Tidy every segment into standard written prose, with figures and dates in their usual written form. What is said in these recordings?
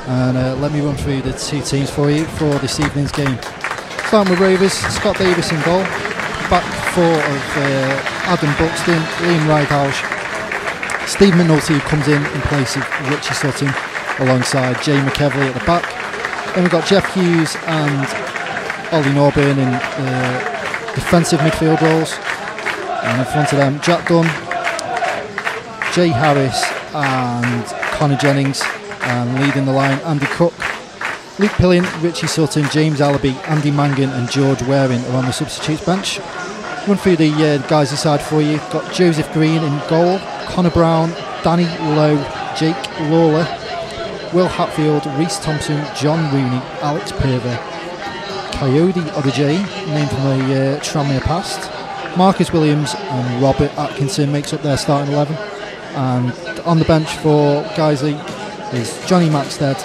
And let me run through the two teams for you for this evening's game. Starting with Rovers, Scott Davis in goal. Back four of Adam Buxton, Liam Rydalsh, Steve McNulty, who comes in place of Richie Sutton alongside Jay McEvely at the back. Then we've got Jeff Hughes and Ollie Norburn in defensive midfield roles. And in front of them, Jack Dunn, Jay Harris and Connor Jennings. And leading the line, Andy Cook, Luke Pillion, Richie Sutton, James Allaby, Andy Mangan and George Waring are on the substitutes bench. Run through the guys inside for you. Got Joseph Green in goal, Connor Brown, Danny Lowe, Jake Lawler, Will Hatfield, Reece Thompson, John Rooney, Alex Perver, Coyote Odejay, named from the Tranmere past, Marcus Williams and Robert Atkinson makes up their starting 11. And on the bench for Guiseley is Johnny Maxted,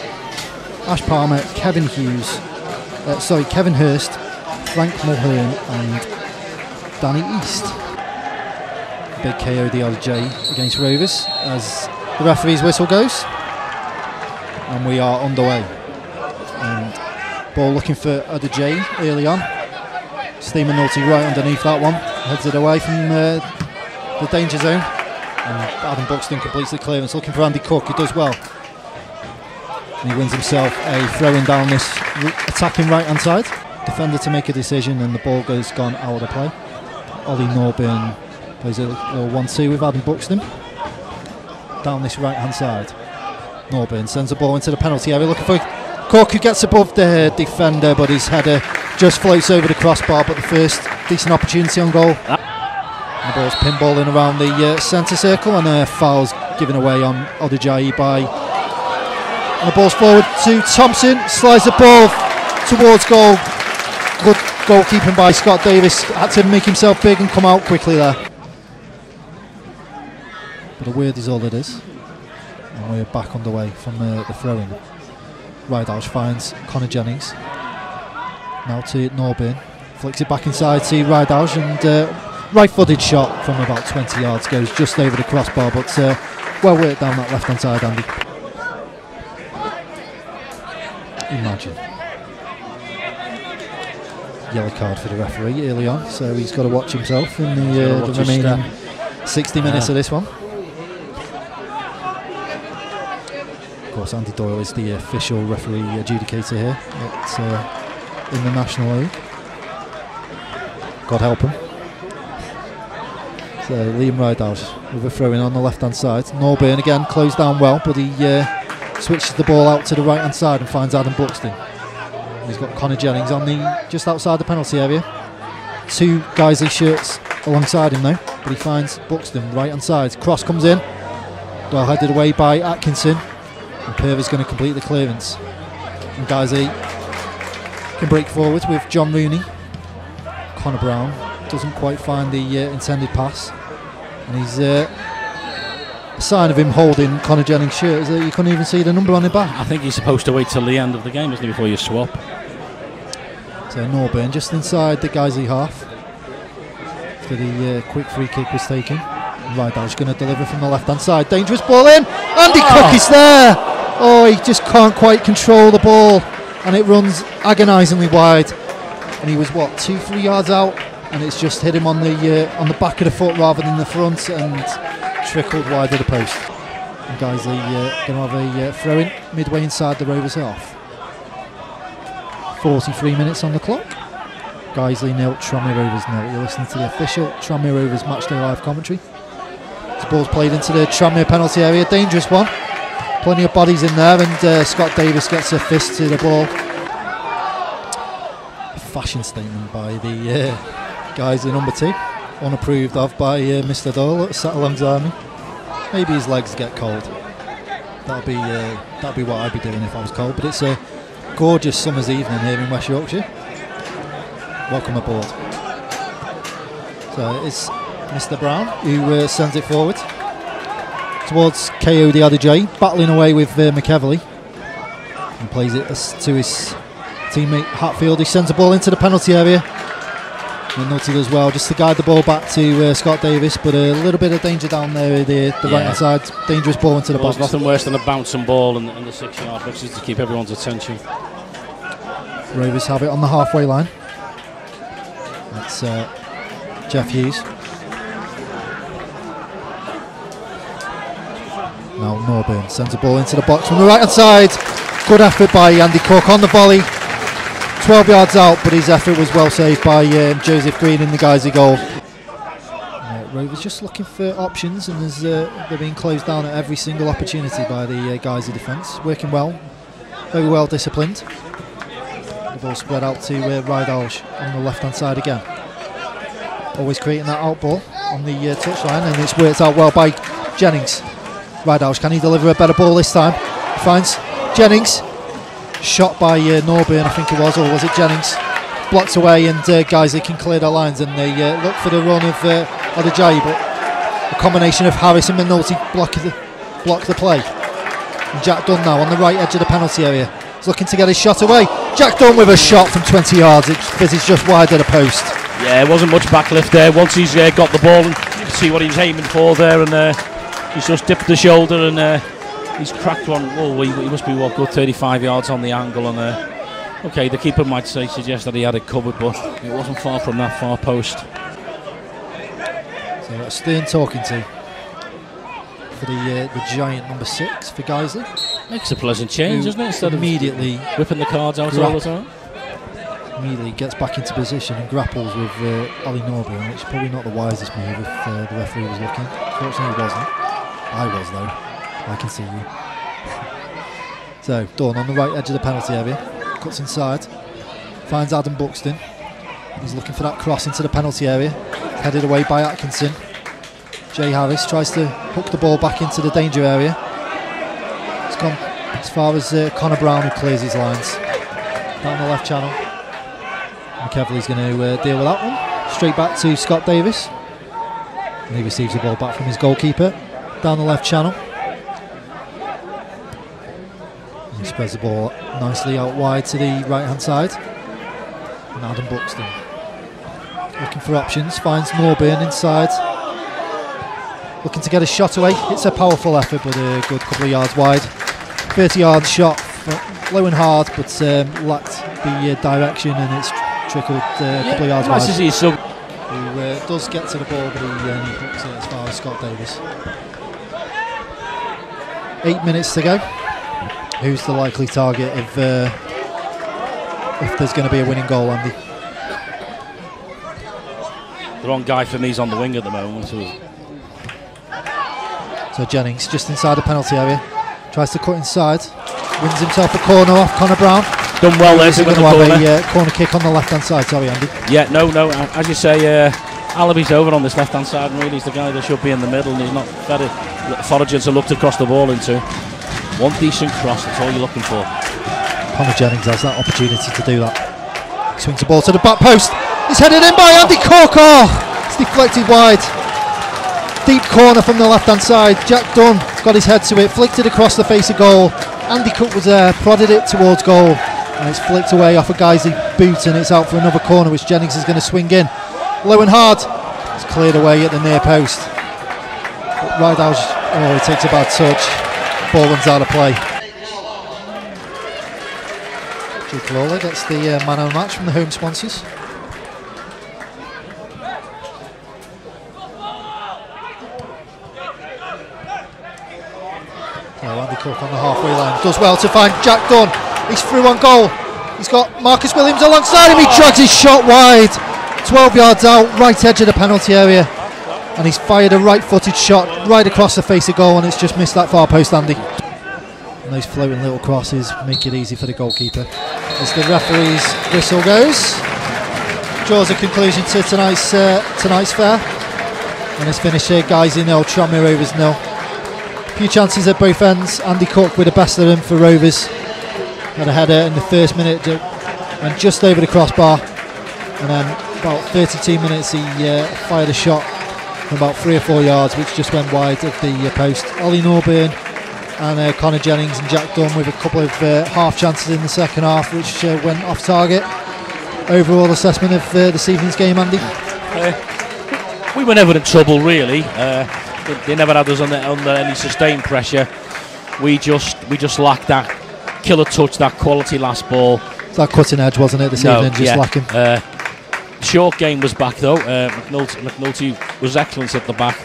Ash Palmer, Kevin Hurst, Frank Mulhern and Danny East. Big KO the Odejay against Rovers as the referee's whistle goes. And we are underway. And ball looking for Odejay early on. Steve McNulty right underneath that one. Heads it away from the danger zone. And Adam Buxton completes the clearance, looking for Andy Cook, who does well. And he wins himself a throw-in down this attacking right-hand side. Defender to make a decision and the ball gone out of the play. Ollie Norburn plays a little 1-2 with Adam Buxton. Down this right-hand side. Norburn sends the ball into the penalty area, looking for Cook, who gets above the defender, but his header just floats over the crossbar. But the first decent opportunity on goal. And the ball's pinballing around the centre circle, and foul's given away on Odejay by... And the ball's forward to Thompson, slides the ball towards goal. Good goalkeeping by Scott Davis. Had to make himself big and come out quickly there. But a word is all it is. And we're back underway from the throw-in. Rydalsh finds Connor Jennings. Now to Norburn. Flicks it back inside to Rydalsh, and right-footed shot from about 20 yards goes just over the crossbar, but well worked down that left-hand side, Andy. Imagine. Yellow card for the referee early on, so he's got to watch himself in the remaining 60 minutes of this one. Of course, Andy Doyle is the official referee adjudicator here in the National League. God help him. So Liam Rydalsh with a throw-in on the left-hand side. Norburn again closed down well, but he switches the ball out to the right-hand side and finds Adam Buxton. He's got Connor Jennings on just outside the penalty area. Two Guiseley shirts alongside him though, but he finds Buxton right-hand side. Cross comes in, well headed away by Atkinson, and Perver's going to complete the clearance. And Guiseley can break forward with John Rooney. Connor Brown doesn't quite find the intended pass, and he's a sign of him holding Connor Jennings' shirt is that you couldn't even see the number on the back. I think you're supposed to wait till the end of the game, isn't he, before you swap. So Norburn just inside the Guiseley half after the quick free kick was taken. Rydalsh going to deliver from the left hand side, dangerous ball in, Andy Cook is there. Oh, he just can't quite control the ball and it runs agonisingly wide, and he was what, 2-3 yards out, and it's just hit him on the back of the foot rather than the front and trickled wide of the post. And Guiseley going to have a throw-in midway inside the Rovers half. 43 minutes on the clock. Guiseley 0, Tranmere Rovers 0. You're listening to the official Tranmere Rovers matchday live commentary. The ball's played into the Tranmere penalty area, dangerous one. Plenty of bodies in there, and Scott Davis gets a fist to the ball. A fashion statement by the Guiseley number 2. Unapproved of by Mr. Doyle sat alongside me. Maybe his legs get cold. That'd be what I'd be doing if I was cold. But it's a gorgeous summer's evening here in West Yorkshire. Welcome aboard. So it's Mr. Brown who sends it forward towards Coyote Odejay, battling away with McEvely, and plays it to his teammate Hatfield. He sends the ball into the penalty area. McNulty does well just to guide the ball back to Scott Davis, but a little bit of danger down there, the right hand side. Dangerous ball into the box. There's nothing worse than a bouncing ball in the 6-yard box, is to keep everyone's attention. Rovers have it on the halfway line. That's Jeff Hughes. Now Norburn sends a ball into the box from the right hand side. Good effort by Andy Cook on the volley. 12 yards out, but his effort was well saved by Joseph Green in the Guiseley goal. Rovers just looking for options, and they're being closed down at every single opportunity by the Guiseley defence. Working well, very well disciplined. The ball spread out to Rydalsh on the left hand side again. Always creating that out ball on the touchline, and it's worked out well by Jennings. Rydalsh, can he deliver a better ball this time? He finds Jennings. Shot by Norburn, I think it was, or was it Jennings? Blocked away, and Guiseley can clear their lines, and they look for the run of Odajayi, but a combination of Harris and McNulty block the play. And Jack Dunn now on the right edge of the penalty area. He's looking to get his shot away. Jack Dunn with a shot from 20 yards. It fizzes just wide of the post. Yeah, it wasn't much backlift there. Once he's got the ball, and you can see what he was aiming for there, and he's just dipped the shoulder, and he's cracked one. Oh, he must be good 35 yards on the angle, and okay, the keeper might suggest that he had it covered, but it wasn't far from that far post. So Stern talking to for the giant number 6 for Guiseley. Makes a pleasant change, doesn't it? Instead immediately of whipping the cards out all the time. Immediately gets back into position and grapples with Ollie Norburn, which is probably not the wisest move if the referee was looking. Fortunately he wasn't. I was though. I can see you. So Dawn on the right edge of the penalty area, cuts inside, finds Adam Buxton. He's looking for that cross into the penalty area, headed away by Atkinson. Jay Harris tries to hook the ball back into the danger area. It's gone as far as Connor Brown, who clears his lines down the left channel. McEvely's going to deal with that one. Straight back to Scott Davis, and he receives the ball back from his goalkeeper down the left channel. He spreads the ball nicely out wide to the right hand side, and Adam Buxton looking for options, finds Norburn inside, looking to get a shot away. It's a powerful effort, but a good couple of yards wide. 30-yard shot, low and hard, but lacked the direction, and it's trickled a couple of yards wide. Who does get to the ball, but he hooks it as far as Scott Davis. 8 minutes to go. Who's the likely target if there's going to be a winning goal, Andy? The wrong guy for me is on the wing at the moment. So Jennings just inside the penalty area, tries to cut inside, wins himself a corner off Connor Brown. Done well there to win the corner. Have a corner kick on the left hand side. Sorry, Andy. Yeah, no. As you say, Alabi's over on this left hand side, and really he's the guy that should be in the middle, and he's not very Forager to look to cross the ball into. One decent cross, that's all you're looking for. Connor Jennings has that opportunity to do that. He swings the ball to the back post. It's headed in by Andy Cook. Oh, it's deflected wide. Deep corner from the left hand side. Jack Dunn has got his head to it, flicked it across the face of goal. Andy Cook was there, prodded it towards goal, and it's flicked away off a Guiseley boot, and it's out for another corner, which Jennings is going to swing in. Low and hard. It's cleared away at the near post. But Rydalsh, he takes a bad touch. Ball runs out of play. Jake Lawler gets the man of the match from the home sponsors. Andy Cook on the halfway line does well to find Jack Dunn. He's through on goal. He's got Marcus Williams alongside him. He drags his shot wide. 12 yards out, right edge of the penalty area. And he's fired a right-footed shot right across the face of goal, and it's just missed that far post, Andy. And those floating little crosses make it easy for the goalkeeper. As the referee's whistle goes, draws a conclusion to tonight's fair. And it's finished here, Guiseley 0, Tranmere Rovers 0. A few chances at both ends. Andy Cook with the best of them for Rovers. Had a header in the first minute, went just over the crossbar, and then about 32 minutes he fired a shot from about 3 or 4 yards, which just went wide of the post. Ollie Norburn and Connor Jennings and Jack Dunn with a couple of half chances in the second half, which went off target. overall assessment of this evening's game, Andy? We were never in trouble, really. They never had us under any sustained pressure. We just lacked that killer touch, that quality last ball. That cutting edge, wasn't it, this evening? Just lacking. Short game was back though. McNulty was excellent at the back.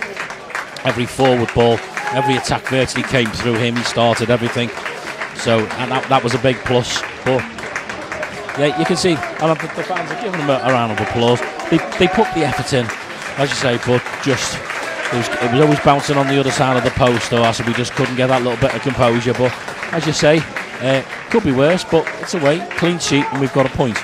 Every forward ball, every attack virtually came through him. He started everything. So, and that was a big plus. But yeah, you can see, and the fans are giving them a round of applause. They put the effort in, as you say, but just it was always bouncing on the other side of the post, though. So we just couldn't get that little bit of composure. But as you say, could be worse, but it's away, clean sheet, and we've got a point.